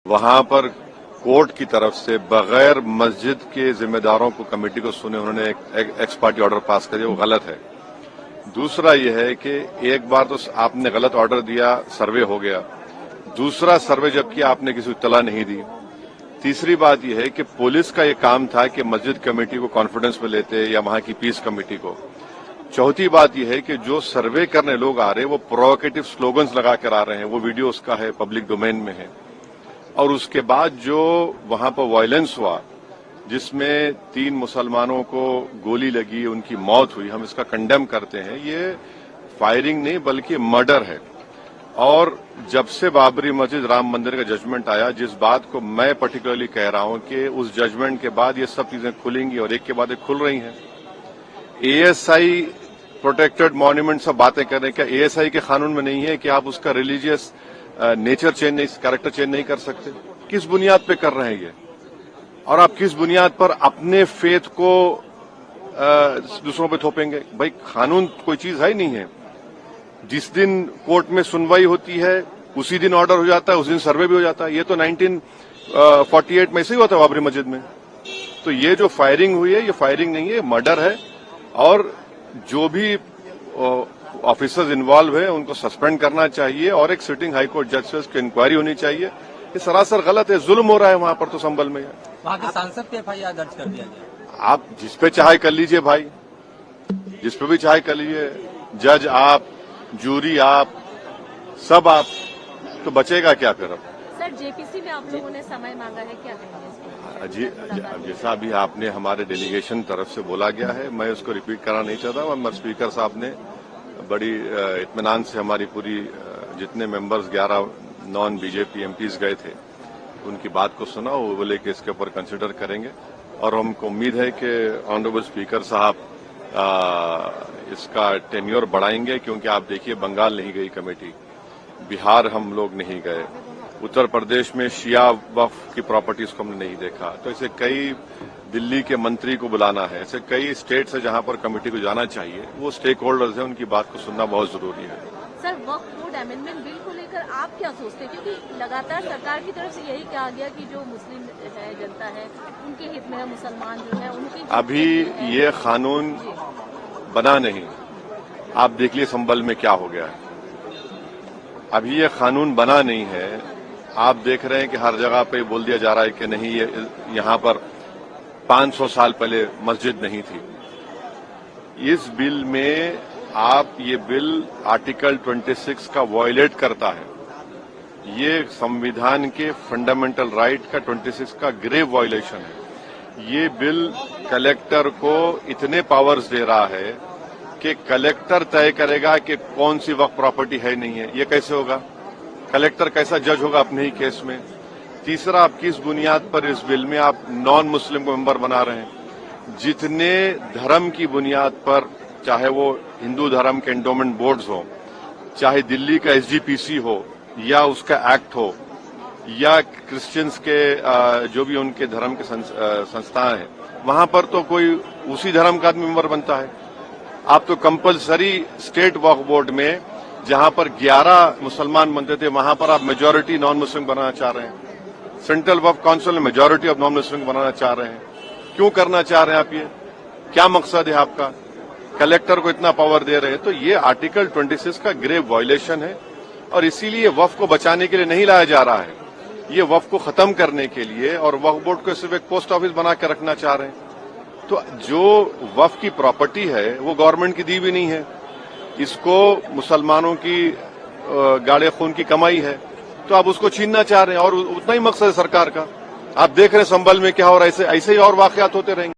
वहां पर कोर्ट की तरफ से बगैर मस्जिद के जिम्मेदारों को कमेटी को सुने उन्होंने एक एक्स पार्टी ऑर्डर पास कर दिया, वो गलत है। दूसरा यह है कि एक बार तो आपने गलत ऑर्डर दिया, सर्वे हो गया। दूसरा सर्वे जब किया आपने किसी को इत्तला नहीं दी। तीसरी बात यह है कि पुलिस का ये काम था कि मस्जिद कमेटी को कॉन्फिडेंस में लेते या वहां की पीस कमेटी को। चौथी बात यह है कि जो सर्वे करने लोग आ रहे हैं वो प्रोवोकेटिव स्लोगन्स लगा कर आ रहे हैं, वो वीडियो उसका है, पब्लिक डोमेन में है। और उसके बाद जो वहां पर वायलेंस हुआ जिसमें 3 मुसलमानों को गोली लगी, उनकी मौत हुई, हम इसका कंडेम करते हैं। ये फायरिंग नहीं बल्कि मर्डर है। और जब से बाबरी मस्जिद राम मंदिर का जजमेंट आया, जिस बात को मैं पर्टिकुलरली कह रहा हूं कि उस जजमेंट के बाद ये सब चीजें खुलेंगी और एक के बाद एक खुल रही हैं। एएसआई प्रोटेक्टेड मॉन्यूमेंट सब बातें कर रहे हैं, क्या एएसआई के कानून में नहीं है कि आप उसका रिलीजियस नेचर चेंज नहीं, कैरेक्टर चेंज नहीं कर सकते? किस बुनियाद पे कर रहे हैं ये? और आप किस बुनियाद पर अपने फेथ को दूसरों पे थोपेंगे? भाई कानून कोई चीज है ही नहीं है। जिस दिन कोर्ट में सुनवाई होती है उसी दिन ऑर्डर हो जाता है, उस दिन सर्वे भी हो जाता है। ये तो 1948 में ऐसे ही हुआ था बाबरी मस्जिद में। तो ये जो फायरिंग हुई है ये फायरिंग नहीं है, मर्डर है। और जो भी ऑफिसर्स इन्वॉल्व है उनको सस्पेंड करना चाहिए और एक सिटिंग हाईकोर्ट जज से उसकी इंक्वायरी होनी चाहिए। ये सरासर गलत है, जुल्म हो रहा है वहां पर। तो संभल में वहां के सांसद पे एफआईआर दर्ज कर दिया गया। आप जिस पे चाहे कर लीजिए भाई, जिस पे भी चाहे कर लीजिए। जज आप, जूरी आप, सब आप, तो बचेगा क्या फिर? अब सर जेपीसी में आप लोगों ने समय मांगा है, क्या कहेंगे? जी, जैसा अभी आपने हमारे डेलीगेशन तरफ से बोला गया है, मैं उसको रिपीट करना नहीं चाहता। मगर स्पीकर साहब ने बड़ी इत्मीनान से हमारी पूरी जितने मेंबर्स 11 नॉन बीजेपी एमपीज गए थे उनकी बात को सुना। वो बोले कि इसके ऊपर कंसिडर करेंगे और हमको उम्मीद है कि ऑनरेबल स्पीकर साहब इसका टेन्योर बढ़ाएंगे। क्योंकि आप देखिए बंगाल नहीं गई कमेटी, बिहार हम लोग नहीं गए, उत्तर प्रदेश में शिया वक्फ की प्रॉपर्टीज को हमने नहीं देखा। तो ऐसे कई, दिल्ली के मंत्री को बुलाना है, ऐसे कई स्टेट्स है जहां पर कमेटी को जाना चाहिए। वो स्टेक होल्डर्स हैं, उनकी बात को सुनना बहुत जरूरी है। सर वक्फ बोर्ड अमेंडमेंट बिल को लेकर आप क्या सोचते हैं? क्योंकि लगातार सरकार की तरफ से यही कहा गया कि जो मुस्लिम है, जनता है, उनके हित में है, मुसलमान जो है उनकी। अभी ये कानून बना नहीं, आप देख लीजिए संभल में क्या हो गया है। अभी ये कानून बना नहीं है। आप देख रहे हैं कि हर जगह पे बोल दिया जा रहा है कि नहीं, ये यहां पर 500 साल पहले मस्जिद नहीं थी। इस बिल में ये बिल आर्टिकल 26 का वायलेट करता है। ये संविधान के फंडामेंटल राइट का 26 का ग्रेव वायलेशन है। ये बिल कलेक्टर को इतने पावर्स दे रहा है कि कलेक्टर तय करेगा कि कौन सी वक्फ प्रॉपर्टी है नहीं है। ये कैसे होगा? कलेक्टर कैसा जज होगा अपने ही केस में? तीसरा, आप किस बुनियाद पर इस बिल में आप नॉन मुस्लिम को मेंबर बना रहे हैं? जितने धर्म की बुनियाद पर, चाहे वो हिंदू धर्म के एंडोमेंट बोर्ड्स हो, चाहे दिल्ली का एसजीपीसी हो या उसका एक्ट हो, या क्रिश्चियंस के जो भी उनके धर्म के संस्थाएं हैं, वहां पर तो कोई उसी धर्म का आदमी मेंबर बनता है। आप तो कंपलसरी स्टेट वक्फ बोर्ड में जहां पर 11 मुसलमान बनते थे वहां पर आप मेजॉरिटी नॉन मुस्लिम बनाना चाह रहे हैं। सेंट्रल वक्फ काउंसिल में मेजॉरिटी ऑफ नॉन मुस्लिम बनाना चाह रहे हैं। क्यों करना चाह रहे हैं आप? ये क्या मकसद है आपका? कलेक्टर को इतना पावर दे रहे हैं। तो ये आर्टिकल 26 का ग्रेव वायलेशन है और इसीलिए वक्फ को बचाने के लिए नहीं लाया जा रहा है। ये वक्फ को खत्म करने के लिए, और वक्फ बोर्ड को सिर्फ एक पोस्ट ऑफिस बना कर रखना चाह रहे हैं। तो जो वक्फ की प्रॉपर्टी है वो गवर्नमेंट की दी भी नहीं है, इसको मुसलमानों की गाड़े खून की कमाई है, तो आप उसको छीनना चाह रहे हैं। और उतना ही मकसद है सरकार का। आप देख रहे हैं संभल में क्या हो रहा है, ऐसे ही और वाकयात होते रहेंगे।